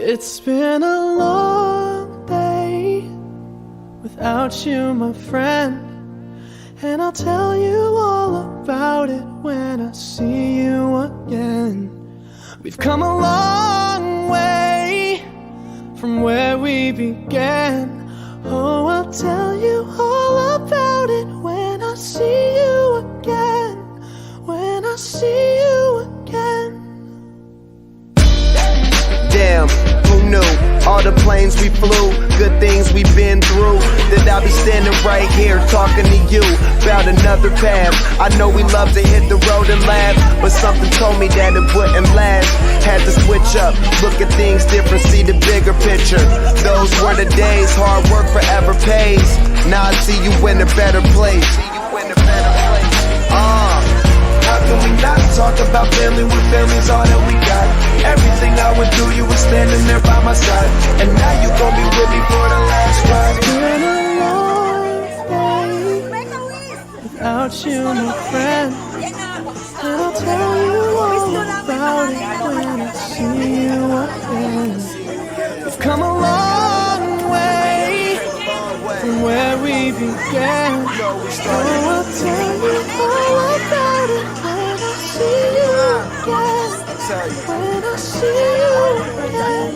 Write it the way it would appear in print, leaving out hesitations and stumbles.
It's been a long day without you, my friend, and I'll tell you all about it when I see you again. We've come a long way from where we began. Oh, I'll tell you all about it when I see you again. When I see you again. Damn, who knew? All the planes we flew, good things we've been through. That I'll be standing right here talking to you about another path. I know we love to hit the road and laugh, but something told me that it wouldn't last. Had to switch up, look at things different, see the bigger picture. Those were the days, hard work forever pays. Now I see you in a better place. How can we not talk about family when family's all that we got? Everything I went through, you were standing there by my side, and now you gon' be with me for the last ride. It's been a long day without you, my friend, and I'll tell you all about it when I see you again. We've come a long way from where we began. Oh, I'll tell you all about it when I see you again. When I see you again.